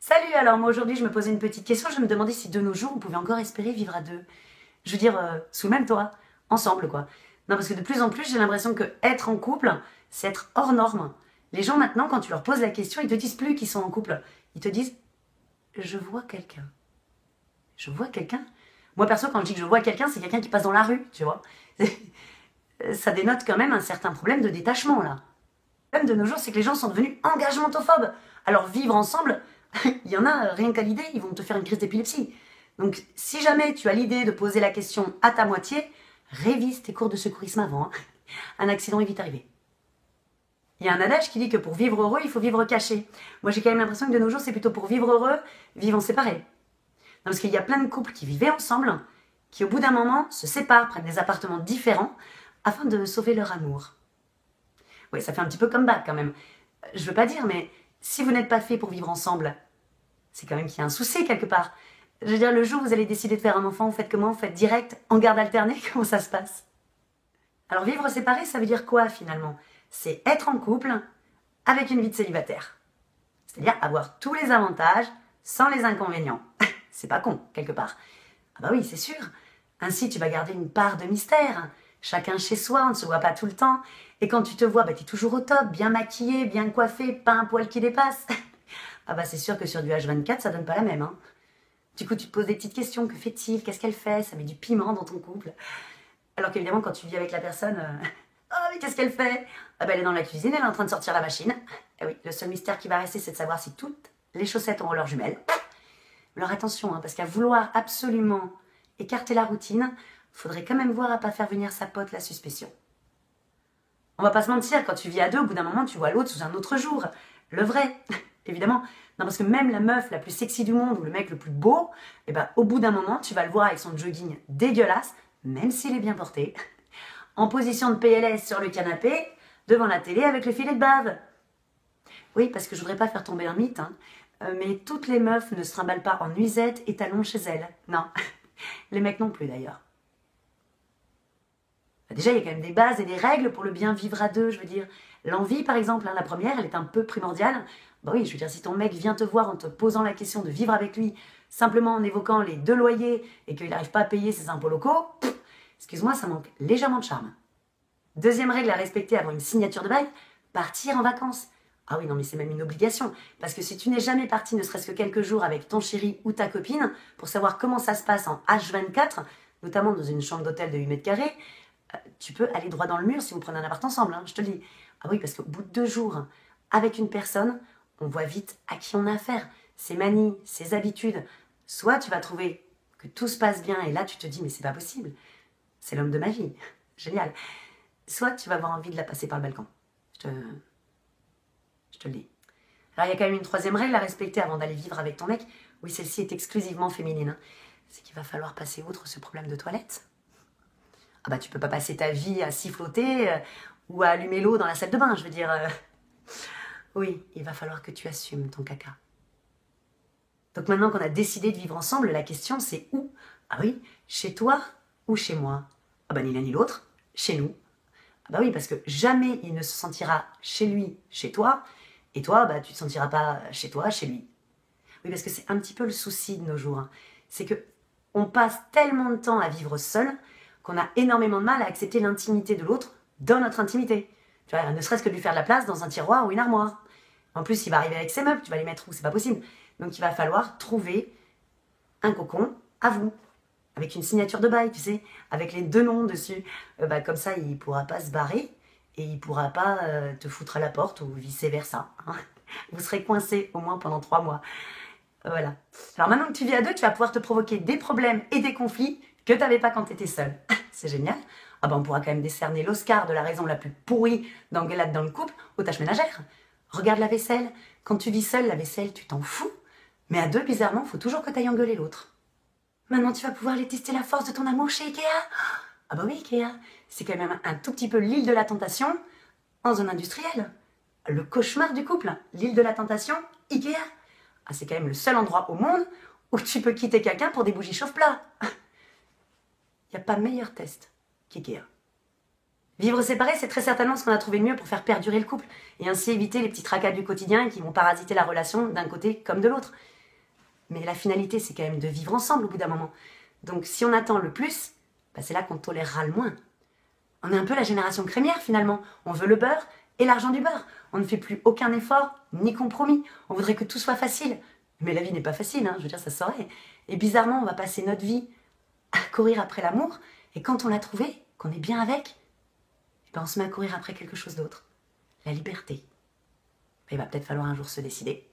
Salut, alors moi aujourd'hui je me posais une petite question, je me demandais si de nos jours on pouvait encore espérer vivre à deux. Je veux dire, sous le même toit, ensemble quoi. Non, parce que de plus en plus j'ai l'impression que être en couple, c'est être hors norme. Les gens maintenant, quand tu leur poses la question, ils te disent plus qu'ils sont en couple. Ils te disent, je vois quelqu'un. Je vois quelqu'un. Moi perso, quand je dis que je vois quelqu'un, c'est quelqu'un qui passe dans la rue, tu vois. Ça dénote quand même un certain problème de détachement là. Le problème de nos jours, c'est que les gens sont devenus engagementophobes. Alors vivre ensemble, il y en a, rien qu'à l'idée, ils vont te faire une crise d'épilepsie. Donc si jamais tu as l'idée de poser la question à ta moitié, révise tes cours de secourisme avant. Hein. Un accident est vite arrivé. Il y a un adage qui dit que pour vivre heureux, il faut vivre caché. Moi j'ai quand même l'impression que de nos jours, c'est plutôt pour vivre heureux, vivre en séparé. Non, parce qu'il y a plein de couples qui vivaient ensemble, qui au bout d'un moment se séparent, prennent des appartements différents, afin de sauver leur amour. Oui, ça fait un petit peu comeback quand même. Je veux pas dire, mais si vous n'êtes pas fait pour vivre ensemble, c'est quand même qu'il y a un souci quelque part. Je veux dire, le jour où vous allez décider de faire un enfant, vous faites comment? Vous faites direct, en garde alternée? Comment ça se passe? Alors vivre séparé, ça veut dire quoi finalement? C'est être en couple avec une vie de célibataire. C'est-à-dire avoir tous les avantages sans les inconvénients. C'est pas con, quelque part. Ah bah oui, c'est sûr. Ainsi, tu vas garder une part de mystère. Chacun chez soi, on ne se voit pas tout le temps. Et quand tu te vois, bah, tu es toujours au top, bien maquillé, bien coiffé, pas un poil qui dépasse. Ah bah c'est sûr que sur du H24, ça donne pas la même. Hein. Du coup, tu te poses des petites questions. Que fait-il? Qu'est-ce qu'elle fait? Ça met du piment dans ton couple. Alors qu'évidemment, quand tu vis avec la personne... Oh, mais qu'est-ce qu'elle fait? Ah bah elle est dans la cuisine, elle est en train de sortir la machine. Et oui, le seul mystère qui va rester, c'est de savoir si toutes les chaussettes auront leurs jumelles. Alors attention, hein, parce qu'à vouloir absolument écarter la routine, faudrait quand même voir à pas faire venir sa pote la suspicion. On va pas se mentir, quand tu vis à deux, au bout d'un moment, tu vois l'autre sous un autre jour. Le vrai, évidemment. Non, parce que même la meuf la plus sexy du monde ou le mec le plus beau, eh ben, au bout d'un moment, tu vas le voir avec son jogging dégueulasse, même s'il est bien porté, en position de PLS sur le canapé, devant la télé avec le filet de bave. Oui, parce que je voudrais pas faire tomber un mythe, hein, mais toutes les meufs ne se trimballent pas en nuisette et talons chez elles. Non, les mecs non plus d'ailleurs. Déjà, il y a quand même des bases et des règles pour le bien vivre à deux, je veux dire. L'envie, par exemple, hein, la première, elle est un peu primordiale. Bah oui, je veux dire, si ton mec vient te voir en te posant la question de vivre avec lui, simplement en évoquant les 2 loyers et qu'il n'arrive pas à payer ses impôts locaux, excuse-moi, ça manque légèrement de charme. Deuxième règle à respecter avant une signature de bail, partir en vacances. Ah oui, non, mais c'est même une obligation. Parce que si tu n'es jamais parti ne serait-ce que quelques jours avec ton chéri ou ta copine, pour savoir comment ça se passe en H24, notamment dans une chambre d'hôtel de 8 mètres carrés, tu peux aller droit dans le mur si vous prenez un appart ensemble, hein, je te le dis. Ah oui, parce qu'au bout de 2 jours, avec une personne, on voit vite à qui on a affaire, ses manies, ses habitudes. Soit tu vas trouver que tout se passe bien et là tu te dis mais c'est pas possible, c'est l'homme de ma vie, génial. Soit tu vas avoir envie de la passer par le balcon. Je te le dis. Alors il y a quand même une troisième règle à respecter avant d'aller vivre avec ton mec. Oui, celle-ci est exclusivement féminine. Hein. C'est qu'il va falloir passer outre ce problème de toilette. Ah bah tu peux pas passer ta vie à siffloter ou à allumer l'eau dans la salle de bain, je veux dire. Oui, il va falloir que tu assumes ton caca. Donc maintenant qu'on a décidé de vivre ensemble, la question c'est où? Ah oui, chez toi ou chez moi? Ah bah ni l'un ni l'autre, chez nous. Ah bah oui, parce que jamais il ne se sentira chez lui, chez toi, et toi, bah tu te sentiras pas chez toi, chez lui. Oui, parce que c'est un petit peu le souci de nos jours. Hein. C'est que on passe tellement de temps à vivre seul qu'on a énormément de mal à accepter l'intimité de l'autre dans notre intimité. Tu vois, ne serait-ce que de lui faire de la place dans un tiroir ou une armoire. En plus, il va arriver avec ses meubles, tu vas les mettre où? C'est pas possible. Donc il va falloir trouver un cocon à vous, avec une signature de bail, tu sais, avec les 2 noms dessus. Comme ça, il pourra pas se barrer et il pourra pas te foutre à la porte ou vice-versa. Hein. Vous serez coincés au moins pendant 3 mois. Voilà. Alors maintenant que tu vis à deux, tu vas pouvoir te provoquer des problèmes et des conflits que tu n'avais pas quand tu étais seul. C'est génial. Ah ben on pourra quand même décerner l'Oscar de la raison la plus pourrie d'engueulade dans le couple aux tâches ménagères. Regarde la vaisselle. Quand tu vis seul, la vaisselle, tu t'en fous. Mais à deux, bizarrement, il faut toujours que tu ailles engueuler l'autre. Maintenant, tu vas pouvoir aller tester la force de ton amour chez Ikea. Ah bah oui, Ikea. C'est quand même un tout petit peu l'île de la tentation en zone industrielle. Le cauchemar du couple. L'île de la tentation, Ikea. Ah, c'est quand même le seul endroit au monde où tu peux quitter quelqu'un pour des bougies chauffe-plat. Il n'y a pas meilleur test qu'Ikea. Vivre séparé, c'est très certainement ce qu'on a trouvé de mieux pour faire perdurer le couple et ainsi éviter les petits tracas du quotidien qui vont parasiter la relation d'un côté comme de l'autre. Mais la finalité, c'est quand même de vivre ensemble au bout d'un moment. Donc si on attend le plus, bah, c'est là qu'on tolérera le moins. On est un peu la génération crémière finalement. On veut le beurre et l'argent du beurre. On ne fait plus aucun effort, ni compromis. On voudrait que tout soit facile. Mais la vie n'est pas facile, je veux dire, ça se saurait. Et bizarrement, on va passer notre vie à courir après l'amour. Et quand on l'a trouvé, qu'on est bien avec, ben on se met à courir après quelque chose d'autre. La liberté. Il va peut-être falloir un jour se décider.